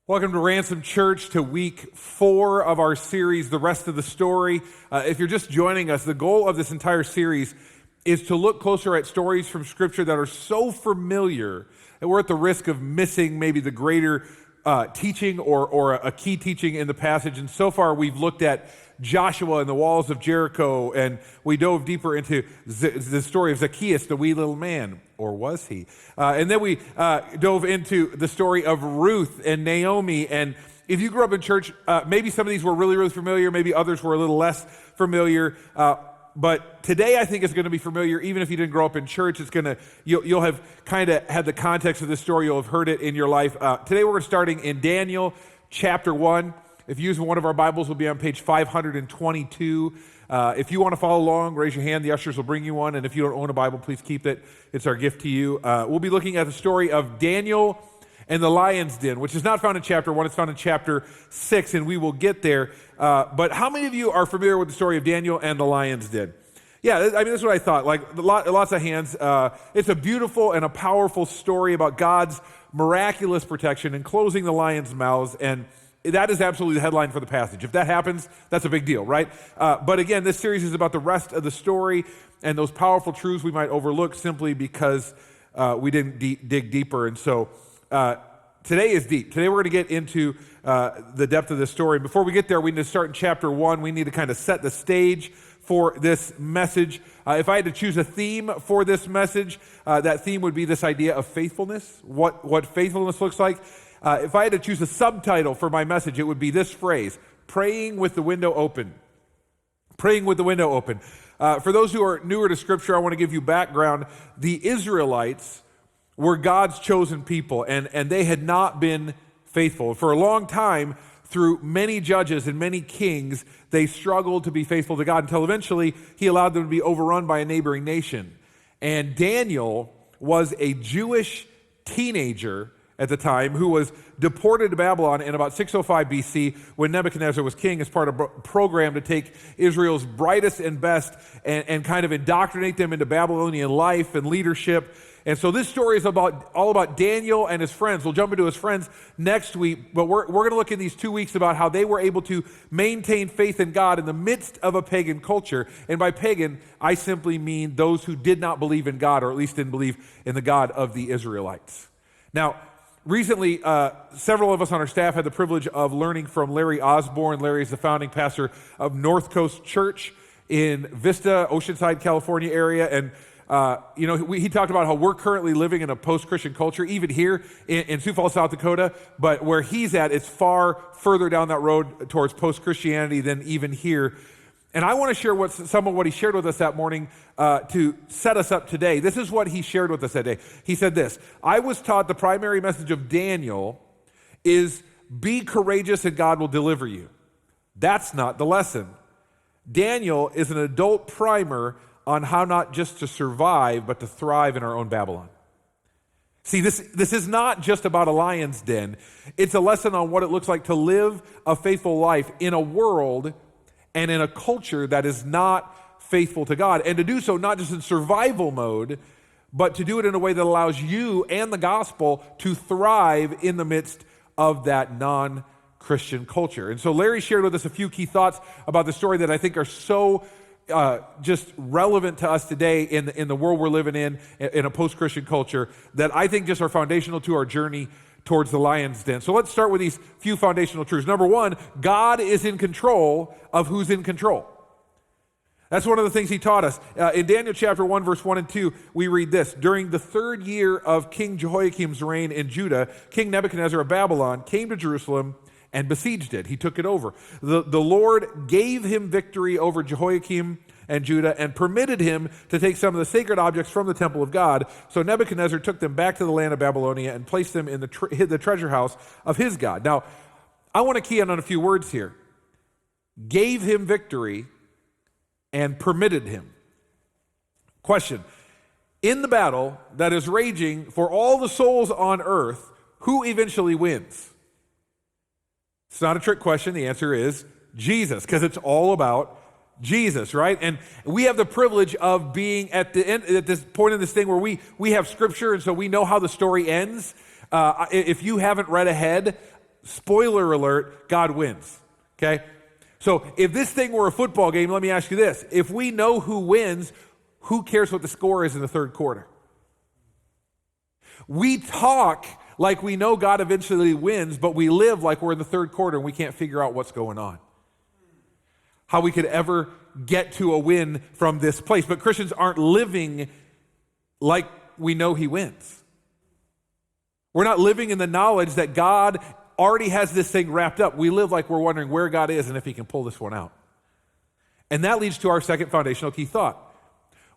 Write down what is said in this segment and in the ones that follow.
Welcome to Ransom Church, to week 4 of our series, The Rest of the Story. If you're just joining us, the goal of this entire series is to look closer at stories from Scripture that are so familiar that we're at the risk of missing maybe the greater teaching or a key teaching in the passage. And so far, we've looked at Joshua and the walls of Jericho, and we dove deeper into the story of Zacchaeus, the wee little man, or was he? And then we dove into the story of Ruth and Naomi. And if you grew up in church, maybe some of these were really, really familiar, maybe others were a little less familiar. But today I think it's going to be familiar, even if you didn't grow up in church. You'll have kind of had the context of this story. You'll have heard it in your life. Today we're starting in Daniel chapter 1. If you're using one of our Bibles, we'll be on page 522. If you want to follow along, raise your hand. The ushers will bring you one. And if you don't own a Bible, please keep it. It's our gift to you. We'll be looking at the story of Daniel and the lion's den, which is not found in chapter 1. It's found in chapter 6, and we will get there. But how many of you are familiar with the story of Daniel and the lion's den? Yeah, I mean, that's what I thought. Like, lots of hands. It's a beautiful and a powerful story about God's miraculous protection and closing the lions' mouths, and that is absolutely the headline for the passage. If that happens, that's a big deal, right? But again, this series is about the rest of the story and those powerful truths we might overlook simply because we didn't dig deeper. And so today is deep. Today we're going to get into the depth of this story. Before we get there, we need to start in chapter 1. We need to kind of set the stage for this message. If I had to choose a theme for this message, that theme would be this idea of faithfulness, what faithfulness looks like. If I had to choose a subtitle for my message, it would be this phrase: praying with the window open. Praying with the window open. For those who are newer to Scripture, I want to give you background. The Israelites were God's chosen people, and they had not been faithful. For a long time, through many judges and many kings, they struggled to be faithful to God until eventually He allowed them to be overrun by a neighboring nation. And Daniel was a Jewish teenager at the time, who was deported to Babylon in about 605 BC when Nebuchadnezzar was king as part of a program to take Israel's brightest and best and kind of indoctrinate them into Babylonian life and leadership. And so this story is all about Daniel and his friends. We'll jump into his friends next week, but we're going to look in these 2 weeks about how they were able to maintain faith in God in the midst of a pagan culture. And by pagan, I simply mean those who did not believe in God, or at least didn't believe in the God of the Israelites. Now, recently, several of us on our staff had the privilege of learning from Larry Osborne. Larry is the founding pastor of North Coast Church in Vista, Oceanside, California area. And, he talked about how we're currently living in a post-Christian culture, even here in Sioux Falls, South Dakota. But where he's at, it's far further down that road towards post-Christianity than even here. And I want to share some of what he shared with us that morning to set us up today. This is what he shared with us that day. He said this: I was taught the primary message of Daniel is be courageous and God will deliver you. That's not the lesson. Daniel is an adult primer on how not just to survive, but to thrive in our own Babylon. See, this is not just about a lion's den. It's a lesson on what it looks like to live a faithful life in a world and in a culture that is not faithful to God. And to do so not just in survival mode, but to do it in a way that allows you and the gospel to thrive in the midst of that non-Christian culture. And so Larry shared with us a few key thoughts about the story that I think are so just relevant to us today in the world we're living in a post-Christian culture, that I think just are foundational to our journey towards the lion's den. So let's start with these few foundational truths. Number one, God is in control of who's in control. That's one of the things he taught us. In Daniel chapter 1, verse 1 and 2, we read this: during the 3rd year of King Jehoiakim's reign in Judah, King Nebuchadnezzar of Babylon came to Jerusalem and besieged it. He took it over. The Lord gave him victory over Jehoiakim and Judah and permitted him to take some of the sacred objects from the temple of God. So Nebuchadnezzar took them back to the land of Babylonia and placed them in the treasure house of his God. Now, I want to key in on a few words here. Gave him victory and permitted him. Question: in the battle that is raging for all the souls on earth, who eventually wins? It's not a trick question. The answer is Jesus, because it's all about Jesus, right? And we have the privilege of being at the end, at this point in this thing where we have Scripture, and so we know how the story ends. If you haven't read ahead, spoiler alert, God wins, okay? So if this thing were a football game, let me ask you this. If we know who wins, who cares what the score is in the third quarter? We talk like we know God eventually wins, but we live like we're in the third quarter and we can't figure out what's going on. How we could ever get to a win from this place. But Christians aren't living like we know he wins. We're not living in the knowledge that God already has this thing wrapped up. We live like we're wondering where God is and if he can pull this one out. And that leads to our second foundational key thought.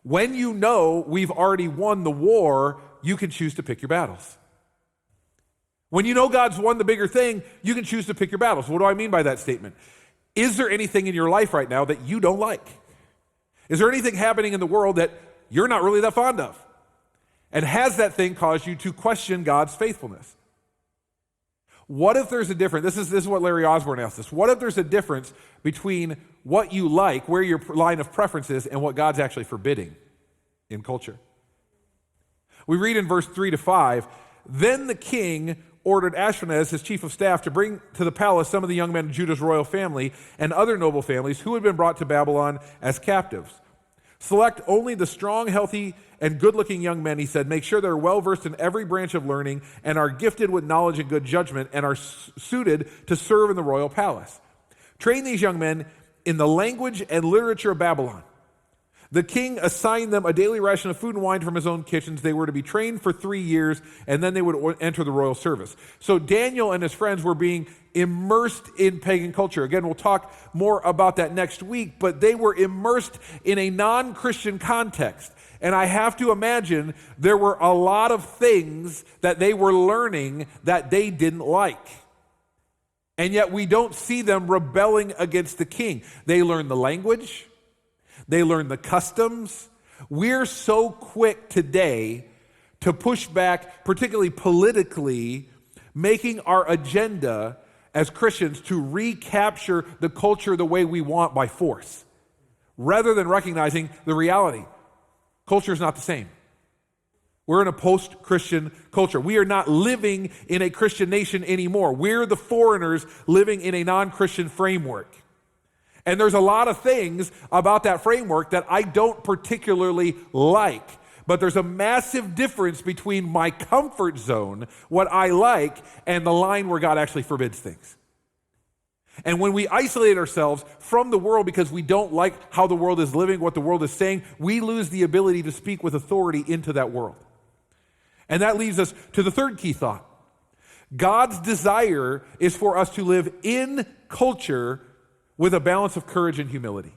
When you know we've already won the war, you can choose to pick your battles. When you know God's won the bigger thing, you can choose to pick your battles. What do I mean by that statement? Is there anything in your life right now that you don't like? Is there anything happening in the world that you're not really that fond of? And has that thing caused you to question God's faithfulness? What if there's a difference? This is what Larry Osborne asked us. What if there's a difference between what you like, where your line of preference is, and what God's actually forbidding in culture? We read in verse 3-5, then the king ordered Ashpenaz, his chief of staff, to bring to the palace some of the young men of Judah's royal family and other noble families who had been brought to Babylon as captives. Select only the strong, healthy, and good-looking young men, he said. Make sure they're well-versed in every branch of learning and are gifted with knowledge and good judgment and are suited to serve in the royal palace. Train these young men in the language and literature of Babylon. The king assigned them a daily ration of food and wine from his own kitchens. They were to be trained for 3 years, and then they would enter the royal service. So Daniel and his friends were being immersed in pagan culture. Again, we'll talk more about that next week, but they were immersed in a non-Christian context. And I have to imagine there were a lot of things that they were learning that they didn't like. And yet we don't see them rebelling against the king. They learned the language. They learn the customs. We're so quick today to push back, particularly politically, making our agenda as Christians to recapture the culture the way we want by force, rather than recognizing the reality. Culture is not the same. We're in a post-Christian culture. We are not living in a Christian nation anymore. We're the foreigners living in a non-Christian framework. And there's a lot of things about that framework that I don't particularly like. But there's a massive difference between my comfort zone, what I like, and the line where God actually forbids things. And when we isolate ourselves from the world because we don't like how the world is living, what the world is saying, we lose the ability to speak with authority into that world. And that leads us to the third key thought. God's desire is for us to live in culture with a balance of courage and humility.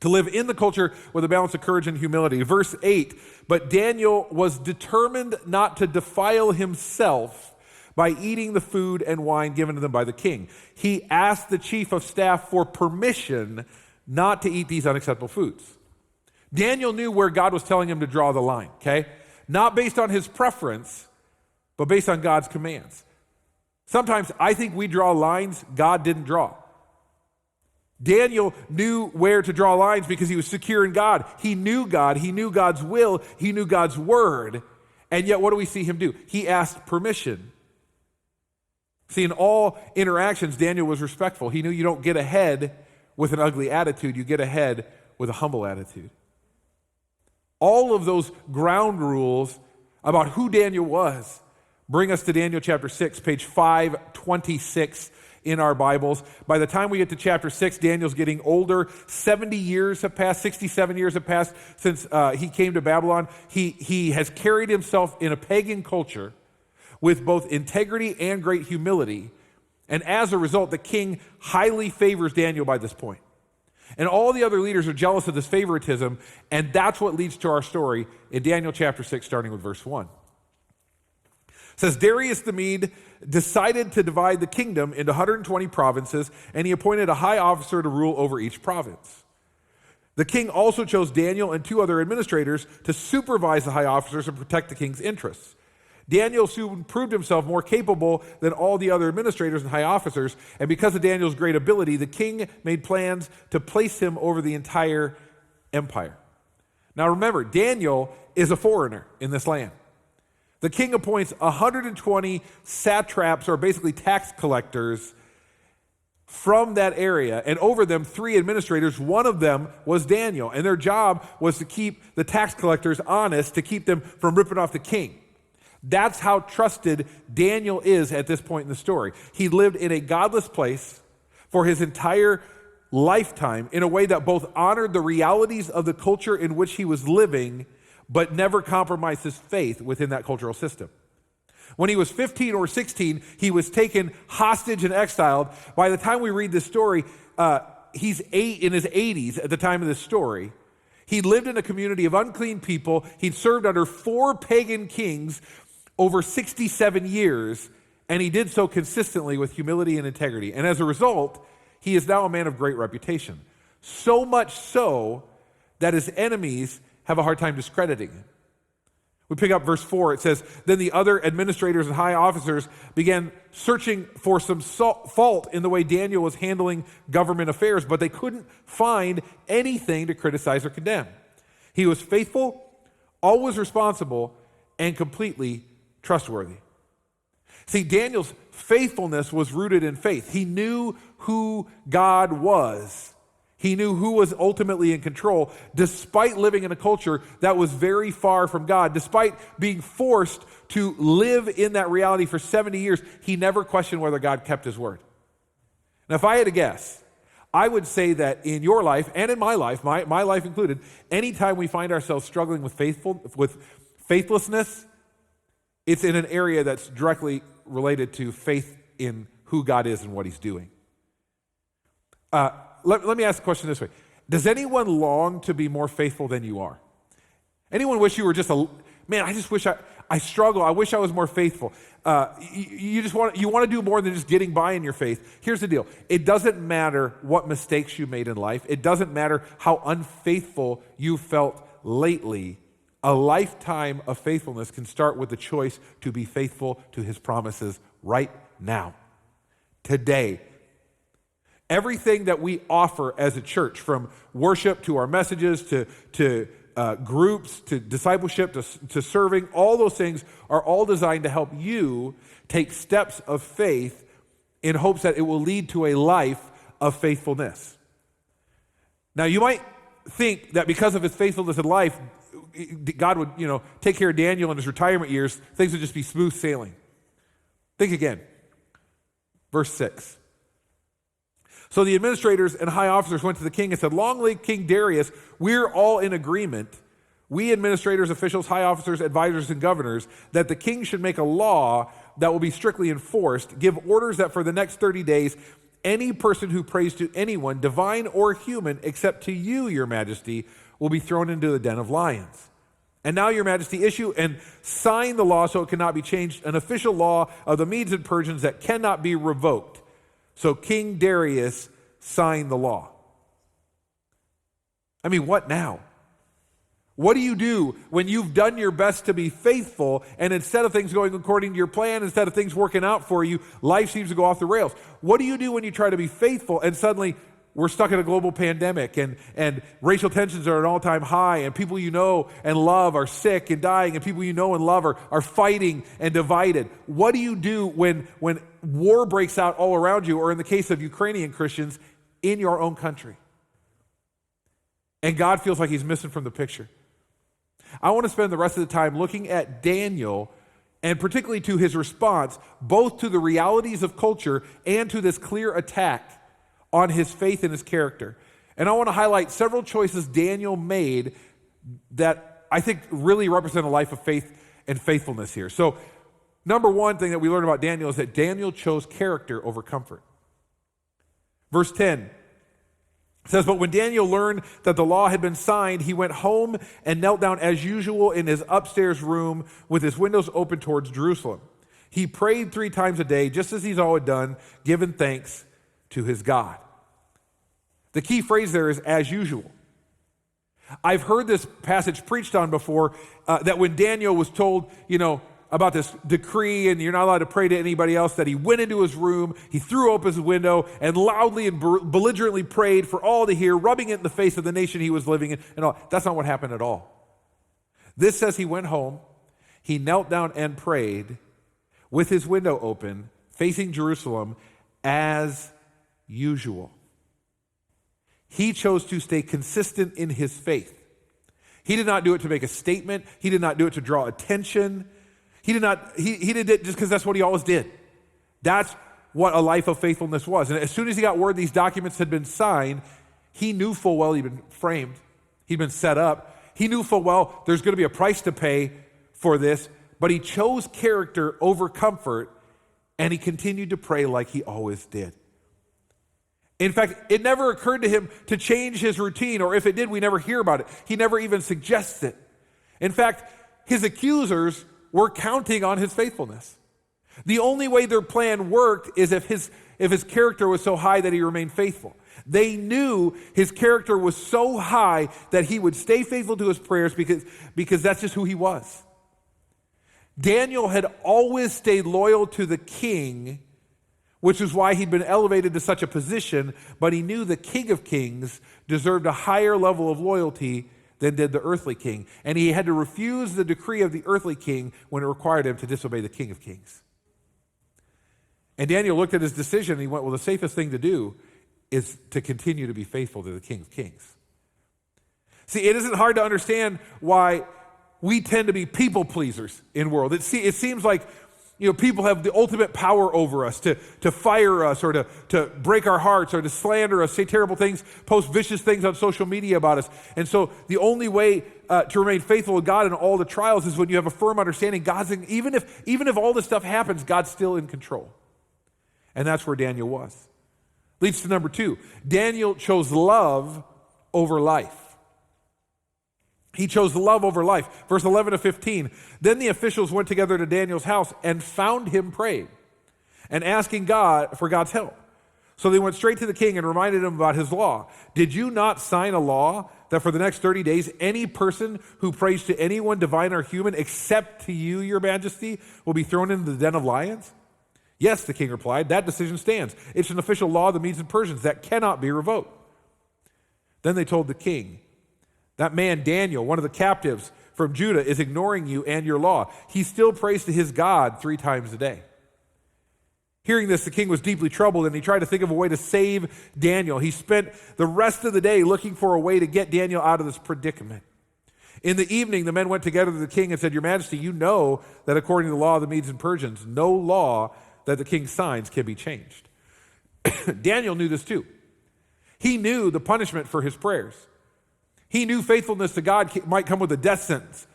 To live in the culture with a balance of courage and humility. Verse 8, but Daniel was determined not to defile himself by eating the food and wine given to them by the king. He asked the chief of staff for permission not to eat these unacceptable foods. Daniel knew where God was telling him to draw the line, okay? Not based on his preference, but based on God's commands. Sometimes I think we draw lines God didn't draw. Daniel knew where to draw lines because he was secure in God. He knew God. He knew God's will. He knew God's word. And yet, what do we see him do? He asked permission. See, in all interactions, Daniel was respectful. He knew you don't get ahead with an ugly attitude. You get ahead with a humble attitude. All of those ground rules about who Daniel was bring us to Daniel chapter 6, page 526 in our Bibles. By the time we get to chapter 6, Daniel's getting older. 70 years have passed, 67 years have passed since he came to Babylon. He has carried himself in a pagan culture with both integrity and great humility. And as a result, the king highly favors Daniel by this point. And all the other leaders are jealous of this favoritism, and that's what leads to our story in Daniel chapter 6, starting with verse 1. It says, Darius the Mede decided to divide the kingdom into 120 provinces, and he appointed a high officer to rule over each province. The king also chose Daniel and 2 other administrators to supervise the high officers and protect the king's interests. Daniel soon proved himself more capable than all the other administrators and high officers, and because of Daniel's great ability, the king made plans to place him over the entire empire. Now remember, Daniel is a foreigner in this land. The king appoints 120 satraps, or basically tax collectors, from that area, and over them 3 administrators. One of them was Daniel, and their job was to keep the tax collectors honest, to keep them from ripping off the king. That's how trusted Daniel is at this point in the story. He lived in a godless place for his entire lifetime in a way that both honored the realities of the culture in which he was living, but never compromised his faith within that cultural system. When he was 15 or 16, he was taken hostage and exiled. By the time we read this story, he's in his 80s at the time of this story. He lived in a community of unclean people. He'd served under 4 pagan kings over 67 years, and he did so consistently with humility and integrity. And as a result, he is now a man of great reputation. So much so that his enemies have a hard time discrediting him. We pick up verse 4. It says, "Then the other administrators and high officers began searching for some fault in the way Daniel was handling government affairs, but they couldn't find anything to criticize or condemn. He was faithful, always responsible, and completely trustworthy." See, Daniel's faithfulness was rooted in faith. He knew who God was. He knew who was ultimately in control, despite living in a culture that was very far from God. Despite being forced to live in that reality for 70 years, he never questioned whether God kept his word. Now, if I had to guess, I would say that in your life and in my life, my life included, anytime we find ourselves struggling with faithlessness, it's in an area that's directly related to faith in who God is and what he's doing. Let me ask the question this way. Does anyone long to be more faithful than you are? Anyone wish you were just I just wish I struggle. I wish I was more faithful. You want to do more than just getting by in your faith. Here's the deal. It doesn't matter what mistakes you made in life. It doesn't matter how unfaithful you felt lately. A lifetime of faithfulness can start with the choice to be faithful to his promises right now, today. Everything that we offer as a church, from worship to our messages to groups to discipleship to serving, all those things are all designed to help you take steps of faith in hopes that it will lead to a life of faithfulness. Now, you might think that because of his faithfulness in life, God would, take care of Daniel in his retirement years. Things would just be smooth sailing. Think again. Verse 6. "So the administrators and high officers went to the king and said, 'Long live King Darius, we're all in agreement, we administrators, officials, high officers, advisors, and governors, that the king should make a law that will be strictly enforced, give orders that for the next 30 days, any person who prays to anyone, divine or human, except to you, your majesty, will be thrown into the den of lions. And now, your majesty, issue and sign the law so it cannot be changed, an official law of the Medes and Persians that cannot be revoked.' So King Darius signed the law." I mean, what now? What do you do when you've done your best to be faithful, and instead of things going according to your plan, instead of things working out for you, life seems to go off the rails? What do you do when you try to be faithful and suddenly we're stuck in a global pandemic and racial tensions are at an all-time high, and people you know and love are sick and dying, and people you know and love are fighting and divided? What do you do when war breaks out all around you, or in the case of Ukrainian Christians, in your own country, and God feels like he's missing from the picture? I want to spend the rest of the time looking at Daniel, and particularly to his response, both to the realities of culture and to this clear attack on his faith and his character. And I want to highlight several choices Daniel made that I think really represent a life of faith and faithfulness here. So, number one thing that we learn about Daniel is that Daniel chose character over comfort. Verse 10 says, "But when Daniel learned that the law had been signed, he went home and knelt down as usual in his upstairs room with his windows open towards Jerusalem. He prayed 3 times a day, just as he's always done, giving thanks to his God." The key phrase there is "as usual." I've heard this passage preached on before, that when Daniel was told, about this decree and you're not allowed to pray to anybody else, that he went into his room, he threw open his window, and loudly and belligerently prayed for all to hear, rubbing it in the face of the nation he was living in, and all. That's not what happened at all. This says he went home, he knelt down and prayed with his window open, facing Jerusalem as usual. He chose to stay consistent in his faith. He did not do it to make a statement. He did not do it to draw attention. He did it just because that's what he always did. That's what a life of faithfulness was. And as soon as he got word these documents had been signed, he knew full well he'd been framed. He'd been set up. He knew full well there's going to be a price to pay for this, but he chose character over comfort, and he continued to pray like he always did. In fact, it never occurred to him to change his routine, or if it did, we never hear about it. He never even suggests it. In fact, his accusers were counting on his faithfulness. The only way their plan worked is if his character was so high that he remained faithful. They knew his character was so high that he would stay faithful to his prayers because that's just who he was. Daniel had always stayed loyal to the king, which is why he'd been elevated to such a position, but he knew the King of Kings deserved a higher level of loyalty than did the earthly king. And he had to refuse the decree of the earthly king when it required him to disobey the King of Kings. And Daniel looked at his decision and he went, well, the safest thing to do is to continue to be faithful to the King of Kings. See, it isn't hard to understand why we tend to be people pleasers in the world. It seems like people have the ultimate power over us to fire us or to break our hearts or to slander us, say terrible things, post vicious things on social media about us. And so the only way to remain faithful to God in all the trials is when you have a firm understanding even if all this stuff happens, God's still in control. And that's where Daniel was. Leads to number 2. Daniel chose love over life. He chose love over life. Verse 11 to 15. Then the officials went together to Daniel's house and found him praying and asking God for God's help. So they went straight to the king and reminded him about his law. Did you not sign a law that for the next 30 days, any person who prays to anyone, divine or human, except to you, your majesty, will be thrown into the den of lions? Yes, the king replied, that decision stands. It's an official law of the Medes and Persians that cannot be revoked. Then they told the king, that man Daniel, one of the captives from Judah, is ignoring you and your law. He still prays to his God 3 times a day. Hearing this, the king was deeply troubled, and he tried to think of a way to save Daniel. He spent the rest of the day looking for a way to get Daniel out of this predicament. In the evening, the men went together to the king and said, Your Majesty, you know that according to the law of the Medes and Persians, no law that the king signs can be changed. Daniel knew this too. He knew the punishment for his prayers. He knew faithfulness to God might come with a death sentence.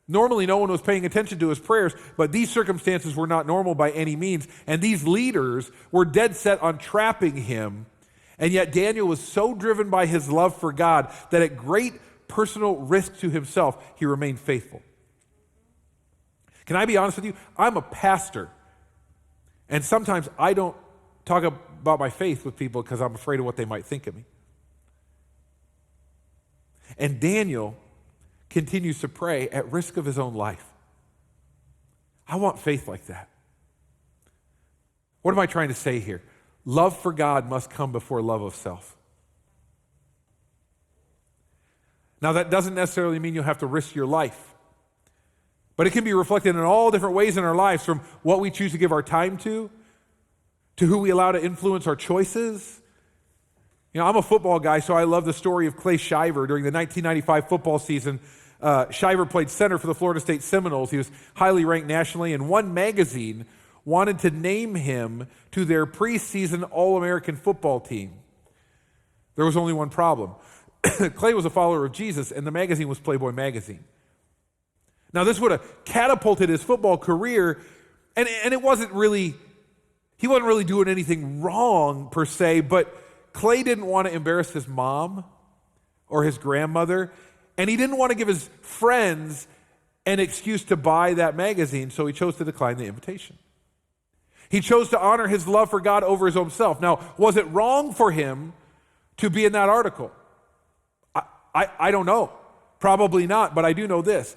Normally, no one was paying attention to his prayers, but these circumstances were not normal by any means, and these leaders were dead set on trapping him, and yet Daniel was so driven by his love for God that at great personal risk to himself, he remained faithful. Can I be honest with you? I'm a pastor, and sometimes I don't talk about my faith with people because I'm afraid of what they might think of me. And Daniel continues to pray at risk of his own life. I want faith like that. What am I trying to say here? Love for God must come before love of self. Now, that doesn't necessarily mean you'll have to risk your life, but it can be reflected in all different ways in our lives, from what we choose to give our time to who we allow to influence our choices. I'm a football guy, so I love the story of Clay Shiver. During the 1995 football season, Shiver played center for the Florida State Seminoles. He was highly ranked nationally, and one magazine wanted to name him to their preseason All-American football team. There was only one problem. Clay was a follower of Jesus, and the magazine was Playboy magazine. Now, this would have catapulted his football career, and it wasn't really, he wasn't really doing anything wrong per se, but Clay didn't want to embarrass his mom or his grandmother, and he didn't want to give his friends an excuse to buy that magazine, so he chose to decline the invitation. He chose to honor his love for God over his own self. Now, was it wrong for him to be in that article? I don't know. Probably not, but I do know this.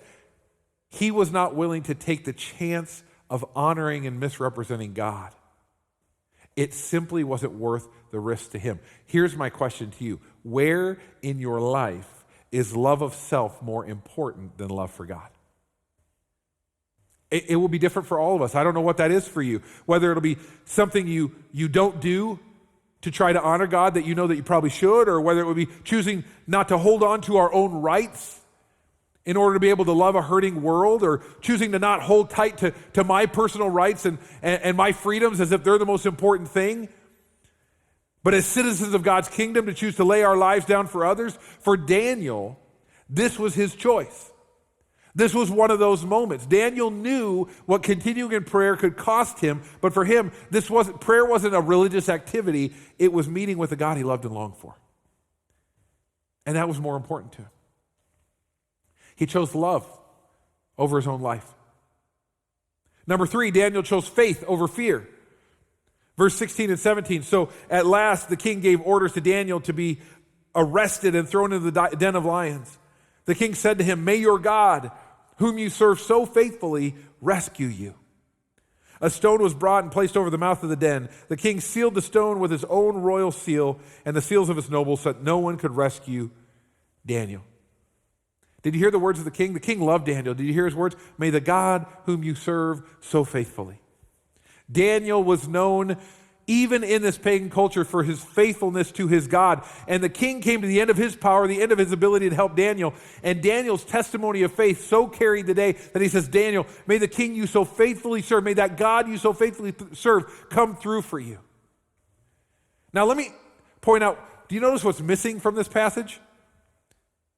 He was not willing to take the chance of honoring and misrepresenting God. It simply wasn't worth the risk to him. Here's my question to you. Where in your life is love of self more important than love for God? It will be different for all of us. I don't know what that is for you. Whether it'll be something you don't do to try to honor God that you know that you probably should, or whether it would be choosing not to hold on to our own rights in order to be able to love a hurting world, or choosing to not hold tight to my personal rights and my freedoms as if they're the most important thing. But as citizens of God's kingdom, to choose to lay our lives down for others. For Daniel, this was his choice. This was one of those moments. Daniel knew what continuing in prayer could cost him, but for him, prayer wasn't a religious activity. It was meeting with the God he loved and longed for. And that was more important to him. He chose love over his own life. Number 3, Daniel chose faith over fear. Verse 16 and 17. So at last the king gave orders to Daniel to be arrested and thrown into the den of lions. The king said to him, "May your God, whom you serve so faithfully, rescue you." A stone was brought and placed over the mouth of the den. The king sealed the stone with his own royal seal and the seals of his nobles, so that no one could rescue Daniel. Did you hear the words of the king? The king loved Daniel. Did you hear his words? "May the God whom you serve so faithfully." Daniel was known even in this pagan culture for his faithfulness to his God. And the king came to the end of his power, the end of his ability to help Daniel. And Daniel's testimony of faith so carried the day that he says, "Daniel, may the king you so faithfully serve, may that God you so faithfully serve come through for you." Now let me point out, do you notice what's missing from this passage?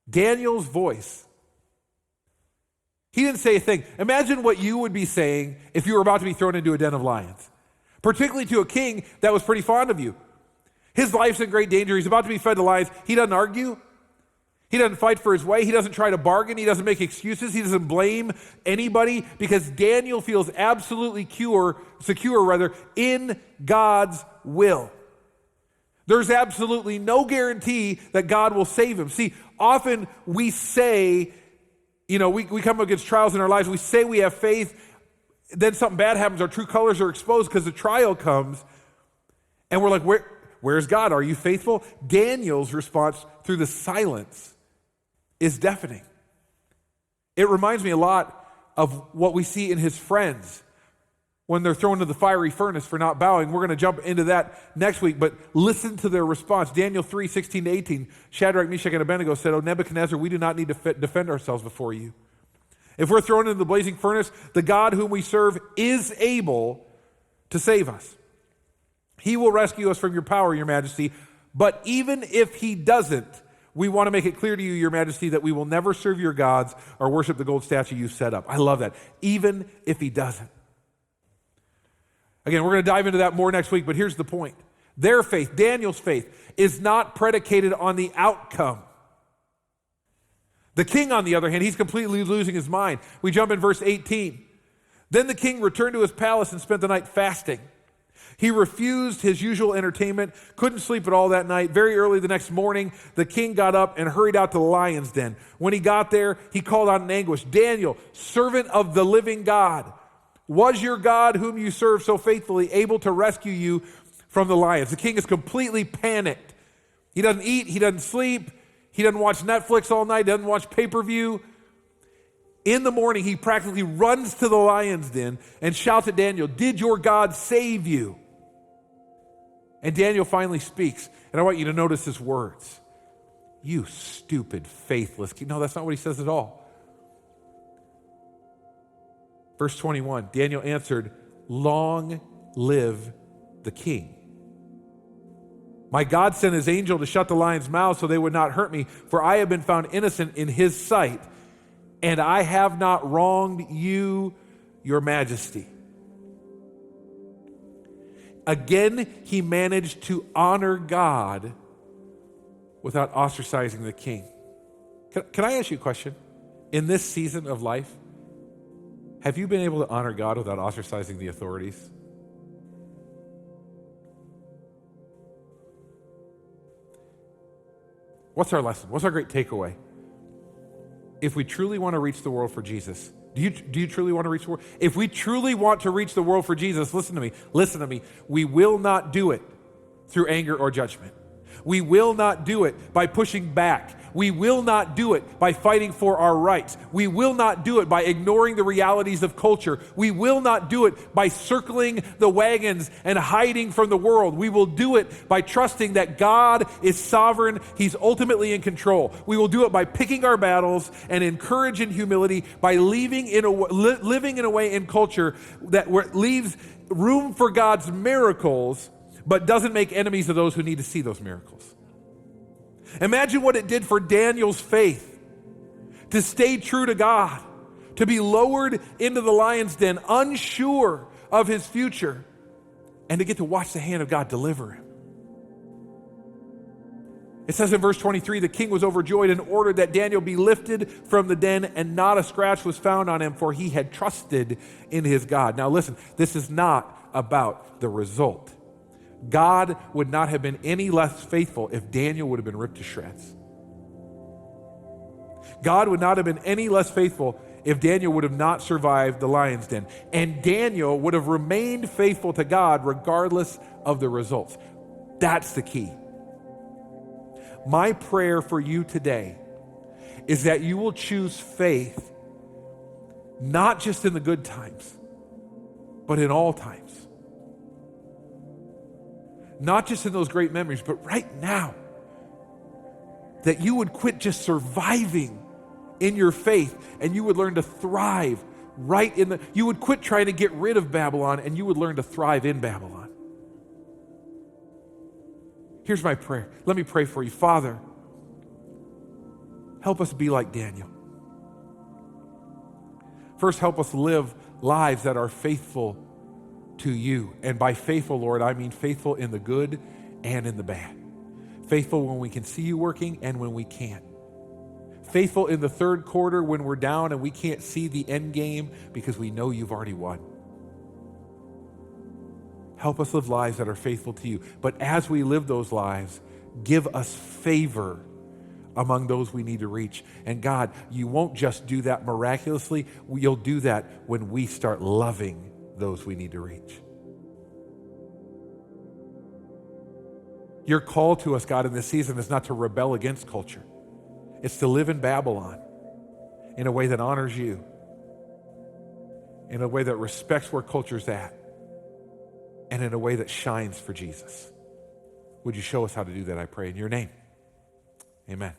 Daniel's voice. He didn't say a thing. Imagine what you would be saying if you were about to be thrown into a den of lions. Particularly to a king that was pretty fond of you. His life's in great danger. He's about to be fed to lions. He doesn't argue. He doesn't fight for his way. He doesn't try to bargain. He doesn't make excuses. He doesn't blame anybody, because Daniel feels absolutely secure in God's will. There's absolutely no guarantee that God will save him. See, often we say, we come against trials in our lives. We say we have faith. Then something bad happens, our true colors are exposed because the trial comes, and we're like, where's God? Are you faithful? Daniel's response through the silence is deafening. It reminds me a lot of what we see in his friends when they're thrown into the fiery furnace for not bowing. We're going to jump into that next week, but listen to their response. Daniel 3, 16 to 18, Shadrach, Meshach, and Abednego said, "O Nebuchadnezzar, we do not need to defend ourselves before you. If we're thrown into the blazing furnace, the God whom we serve is able to save us. He will rescue us from your power, your majesty. But even if he doesn't, we want to make it clear to you, your majesty, that we will never serve your gods or worship the gold statue you set up." I love that. Even if he doesn't. Again, we're going to dive into that more next week, but here's the point. Their faith, Daniel's faith, is not predicated on the outcome. The king, on the other hand, he's completely losing his mind. We jump in verse 18. Then the king returned to his palace and spent the night fasting. He refused his usual entertainment, couldn't sleep at all that night. Very early the next morning, the king got up and hurried out to the lion's den. When he got there, he called out in anguish, "Daniel, servant of the living God, was your God whom you serve so faithfully able to rescue you from the lions?" The king is completely panicked. He doesn't eat, he doesn't sleep. He doesn't watch Netflix all night, doesn't watch pay-per-view. In the morning, he practically runs to the lion's den and shouts at Daniel, "Did your God save you?" And Daniel finally speaks, and I want you to notice his words. "You stupid, faithless king." No, that's not what he says at all. Verse 21, Daniel answered, "Long live the king. My God sent his angel to shut the lions' mouths so they would not hurt me, for I have been found innocent in his sight, and I have not wronged you, your majesty." Again, he managed to honor God without ostracizing the king. Can I ask you a question? In this season of life, have you been able to honor God without ostracizing the authorities? What's our lesson? What's our great takeaway? If we truly want to reach the world for Jesus, do you truly want to reach the world? If we truly want to reach the world for Jesus, listen to me, we will not do it through anger or judgment. We will not do it by pushing back We will not do it by fighting for our rights. We will not do it by ignoring the realities of culture. We will not do it by circling the wagons and hiding from the world. We will do it by trusting that God is sovereign. He's ultimately in control. We will do it by picking our battles and in courage and humility, by living in a way in culture that leaves room for God's miracles, but doesn't make enemies of those who need to see those miracles. Imagine what it did for Daniel's faith to stay true to God, to be lowered into the lion's den, unsure of his future, and to get to watch the hand of God deliver him. It says in verse 23, the king was overjoyed and ordered that Daniel be lifted from the den, and not a scratch was found on him, for he had trusted in his God. Now listen, this is not about the result. God would not have been any less faithful if Daniel would have been ripped to shreds. God would not have been any less faithful if Daniel would have not survived the lion's den. And Daniel would have remained faithful to God regardless of the results. That's the key. My prayer for you today is that you will choose faith not just in the good times, but in all times. Not just in those great memories, but right now. That you would quit just surviving in your faith and you would learn to thrive you would quit trying to get rid of Babylon and you would learn to thrive in Babylon. Here's my prayer. Let me pray for you. Father, help us be like Daniel. First, help us live lives that are faithful to you. And by faithful, Lord, I mean faithful in the good and in the bad. Faithful when we can see you working and when we can't. Faithful in the third quarter when we're down and we can't see the end game because we know you've already won. Help us live lives that are faithful to you. But as we live those lives, give us favor among those we need to reach. And God, you won't just do that miraculously. You'll do that when we start loving those we need to reach. Your call to us, God, in this season is not to rebel against culture. It's to live in Babylon in a way that honors you, in a way that respects where culture's at, and in a way that shines for Jesus. Would you show us how to do that, I pray, in your name? Amen.